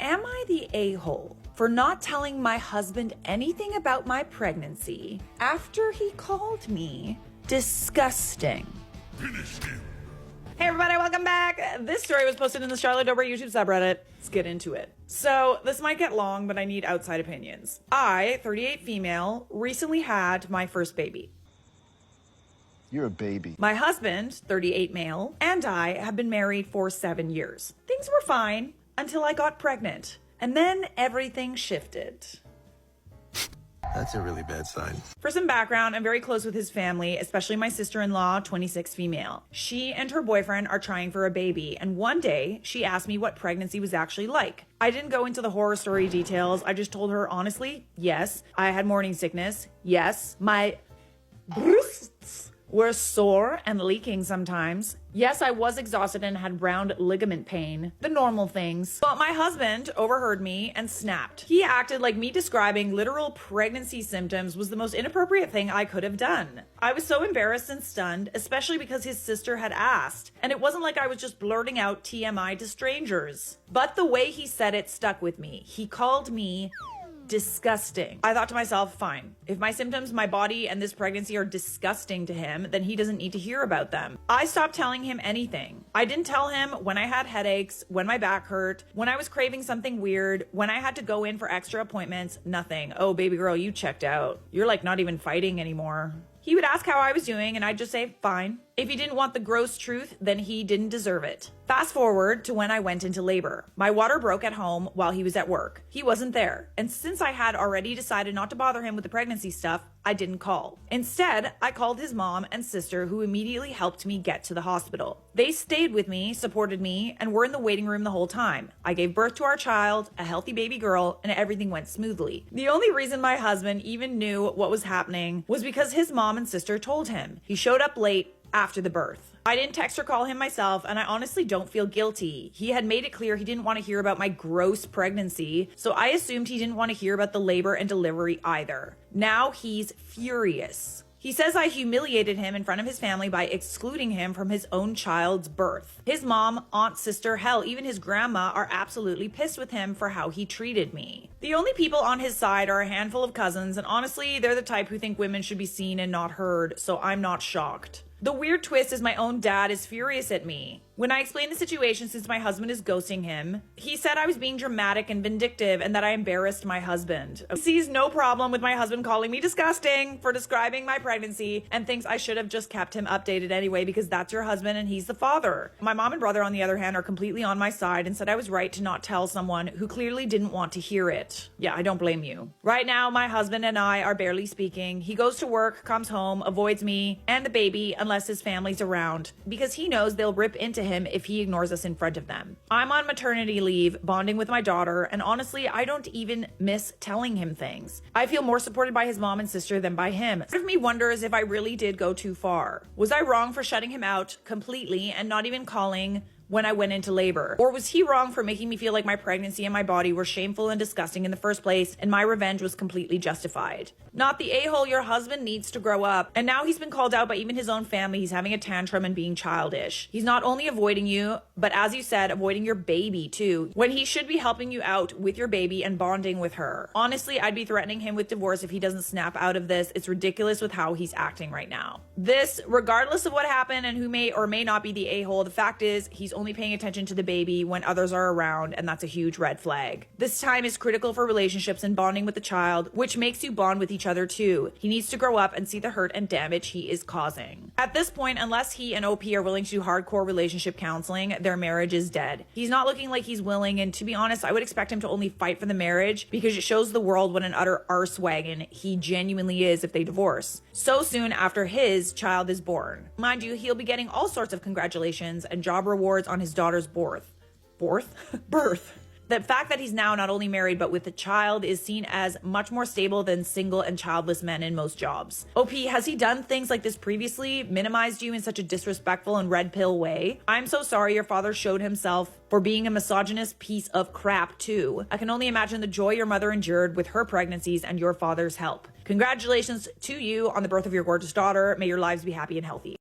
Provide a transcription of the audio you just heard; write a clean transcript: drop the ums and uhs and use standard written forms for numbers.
Am I the a-hole for not telling my husband anything about my pregnancy after he called me disgusting? Finish him. Hey everybody, welcome back. This story was posted in the Charlotte Dober YouTube subreddit. Let's get into it. So this might get long, but I need outside opinions. I, 38 female, recently had my first baby. You're a baby. My husband, 38 male, and I have been married for 7 years. Things were fine until I got pregnant. And then everything shifted. That's a really bad sign. For some background, I'm very close with his family, especially my sister-in-law, 26 female. She and her boyfriend are trying for a baby, and one day she asked me what pregnancy was actually like. I didn't go into the horror story details. I just told her honestly, yes, I had morning sickness. Yes, my breasts were sore and leaking sometimes. Yes, I was exhausted and had round ligament pain, the normal things. But my husband overheard me and snapped. He acted like me describing literal pregnancy symptoms was the most inappropriate thing I could have done. I was so embarrassed and stunned, especially because his sister had asked. And it wasn't like I was just blurting out TMI to strangers. But the way he said it stuck with me. He called me disgusting. I thought to myself, fine. If my symptoms, my body, and this pregnancy are disgusting to him, then he doesn't need to hear about them. I stopped telling him anything. I didn't tell him when I had headaches, when my back hurt, when I was craving something weird, when I had to go in for extra appointments, nothing. Oh, baby girl, you checked out. You're like not even fighting anymore. He would ask how I was doing and I'd just say, fine. If he didn't want the gross truth, then he didn't deserve it. Fast forward to when I went into labor. My water broke at home while he was at work. He wasn't there. And since I had already decided not to bother him with the pregnancy stuff, I didn't call. Instead, I called his mom and sister who immediately helped me get to the hospital. They stayed with me, supported me, and were in the waiting room the whole time. I gave birth to our child, a healthy baby girl, and everything went smoothly. The only reason my husband even knew what was happening was because his mom and sister told him. He showed up late after the birth. I didn't text or call him myself, and I honestly don't feel guilty. He had made it clear he didn't want to hear about my gross pregnancy, so I assumed he didn't want to hear about the labor and delivery either. Now he's furious. He says I humiliated him in front of his family by excluding him from his own child's birth. His mom, aunt, sister, hell, even his grandma are absolutely pissed with him for how he treated me. The only people on his side are a handful of cousins, and honestly, they're the type who think women should be seen and not heard, so I'm not shocked. The weird twist is my own dad is furious at me. When I explained the situation since my husband is ghosting him, he said I was being dramatic and vindictive and that I embarrassed my husband. He sees no problem with my husband calling me disgusting for describing my pregnancy and thinks I should have just kept him updated anyway because that's your husband and he's the father. My mom and brother, on the other hand, are completely on my side and said I was right to not tell someone who clearly didn't want to hear it. Yeah, I don't blame you. Right now, my husband and I are barely speaking. He goes to work, comes home, avoids me and the baby unless his family's around because he knows they'll rip into him if he ignores us in front of them. I'm on maternity leave, bonding with my daughter, and honestly, I don't even miss telling him things. I feel more supported by his mom and sister than by him. Part of me wonders if I really did go too far. Was I wrong for shutting him out completely and not even calling when I went into labor? Or was he wrong for making me feel like my pregnancy and my body were shameful and disgusting in the first place and my revenge was completely justified? Not the a-hole, your husband needs to grow up. And now he's been called out by even his own family. He's having a tantrum and being childish. He's not only avoiding you, but as you said, avoiding your baby too, when he should be helping you out with your baby and bonding with her. Honestly, I'd be threatening him with divorce if he doesn't snap out of this. It's ridiculous with how he's acting right now. This, regardless of what happened and who may or may not be the a-hole, the fact is he's only paying attention to the baby when others are around, and that's a huge red flag. This time is critical for relationships and bonding with the child, which makes you bond with each other too. He needs to grow up and see the hurt and damage he is causing. At this point, unless he and OP are willing to do hardcore relationship counseling, their marriage is dead. He's not looking like he's willing, and to be honest, I would expect him to only fight for the marriage because it shows the world what an utter arsewagon he genuinely is if they divorce so soon after his child is born. Mind you, he'll be getting all sorts of congratulations and job rewards on his daughter's birth. The fact that he's now not only married but with a child is seen as much more stable than single and childless men in most jobs. OP, has he done things like this previously? Minimized you in such a disrespectful and red pill way? I'm so sorry your father showed himself for being a misogynist piece of crap too. I can only imagine the joy your mother endured with her pregnancies and your father's help. Congratulations to you on the birth of your gorgeous daughter. May your lives be happy and healthy.